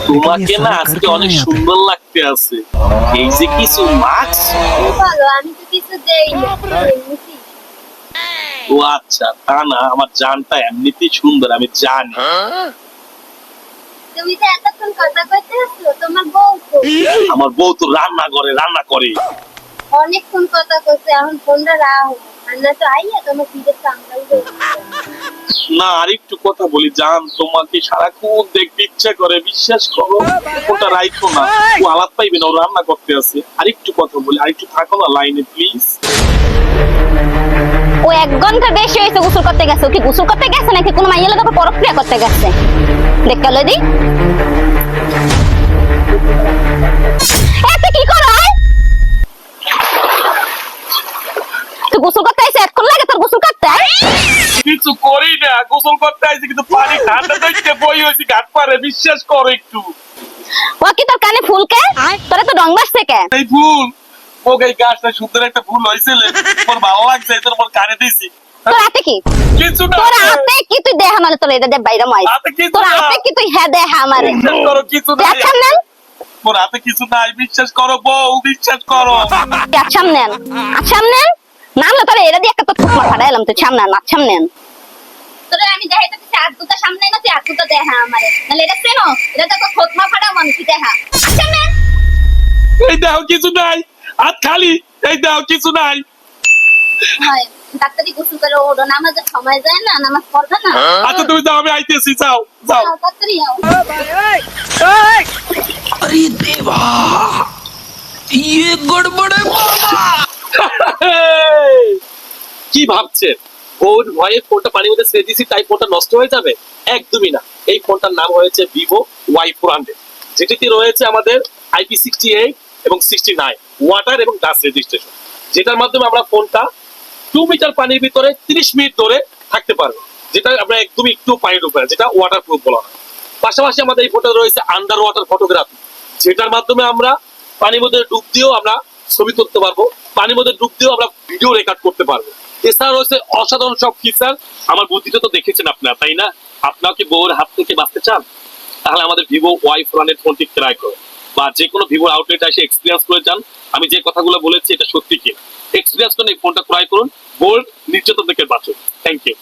তোমাকে না আজকে অনেক সুন্দর লাগতে আছে। এই যে কিছু মাস্ক। বলো, আমি তো কিছু দেই না। এমনিতেই। ও আচ্ছা, তা না, আমার জানটা এমনিতেই সুন্দর, আমি জানি। তুমি যে এতক্ষণ কথা কইতে আসছো, তোমার বউ তো আমার বউ তো রান্না করে। অনেকক্ষণ কথা কইছে, এখন ফোনটা রাখো। রান্না তো আইয়া তোমার ফিরে সামলাও। না, আরেকটু কথা বলি জান, তোমাকে সারাক্ষণ দেখতে ইচ্ছা করে, বিশ্বাস করো। ফোনটা রাখো না, ও আলাপ পাইবে না, ও রান্না করতে আছে। আরেকটু কথা বলি, আরেকটু থাকো না লাইনে প্লিজ। ও 1 ঘন্টা বেশি হয়েছে গোসল করতে গেছে। ও কি গোসল করতে গেছে নাকি কোনো মাইয়ের লগে পরক্রিয়া করতে গেছে? দেখ কালে দি এত কি করো? তুই গোসল করতে আইছিস, এতক্ষণ লাগে তোর গোসল করতে? কিছু করি না, গোসল করতে আইছি, কিন্তু পানি ঠান্ডা দেখতে বই হয়েছি ঘাট পারে, বিশ্বাস করো একটু। ও কি তোর কানে ফুলকে? তোরা তো ডং বাস থেকে এই ফুল, ওকে এই গাছটা সুন্দর একটা ফুল হয়েছিল, তোর ভালো লাগছে, তোর মোর কানে দিছি। তোর হাতে কি? কিছু না, তোর হাতে কি? তুই দেখ আমারে, তোর এটা দে বাইরে মাই। হাতে কিছু তোর না। হাতে কি? তুই হ্যাঁ দেখ আমারে। বিশ্বাস করো, কিছু নাই, দেখছাম নেন, মোর হাতে কিছু নাই, বিশ্বাস করো বউ, বিশ্বাস করো। দেখছাম নেন, আছাম নেন। নামলে তোর এটা দিয়ে একটা তো ফুকমা ফাটাইলাম। তুই ছাম নেন, আছাম নেন। তোরে আমি দেখাইতে দিছি, আর দুটো সামনে না, তুই আর দুটো দেখা আমারে। নাহলে এটা কেন? এটা তো খোদমা ফাটা মানুষ দেখা। আচ্ছা ম্যাম। এই দাও, কিছু নাই, হাত খালি, এই দাও, কিছু নাই। হয়, ডাক্তারি গোসল করে ওড়ো, নামাজের সময় যায় না, নামাজ পড়বে না। আচ্ছা তুমি যাও, আমি আইতেছি, যাও যাও। যাও, তাড়াতাড়ি যাও। अरे देवा ये गड़बड़ है बाबा। কি ভাবছেন ওর ভয়ে ফোনটা পানির মধ্যে ছেড়ে দিয়েছি তাই ফোনটা নষ্ট হয়ে যাবে? একদমই না। এই ফোনটার নাম হয়েছে ভিভো Y400, যেটিতে রয়েছে আমাদের IP68 এবং 69 ওয়াটার এবং ডাস্ট রেজিস্ট্রেশন, যেটার মাধ্যমে আমরা ফোনটা 2 মিটার পানির ভিতরে 30 মিনিট ধরে থাকতে পারবো, যেটা আমরা একদমই একটু পানির উপরে, যেটা ওয়াটার প্রুফ বলা হয়। পাশাপাশি আমাদের এই ফোনটা রয়েছে আন্ডার ওয়াটার ফটোগ্রাফি, যেটার মাধ্যমে আমরা পানির মধ্যে ডুব দিয়েও আমরা ছবি তুলতে পারবো, পানির মধ্যে ডুব দিয়েও আমরা ভিডিও রেকর্ড করতে পারবো। এছাড়া রয়েছে অসাধারণ সব ফিচার। আমার বুদ্ধিটা তো দেখেছেন আপনারা, তাই না? আপনারা কি বউর হাত থেকে বাঁচতে চান? তাহলে আমাদের ভিভো Y400 ফোনটি ক্রয় করুন, বা যে কোনো ভিভো আউটলেটে এসে এক্সপিরিয়েন্স করে যান। আমি যে কথাগুলো বলেছি এটা সত্যি কি, এক্সপিরিয়েন্স করে এই ফোনটা ক্রয় করুন। বোল্ড নির্যাতন থেকে বাঁচুন। Thank you.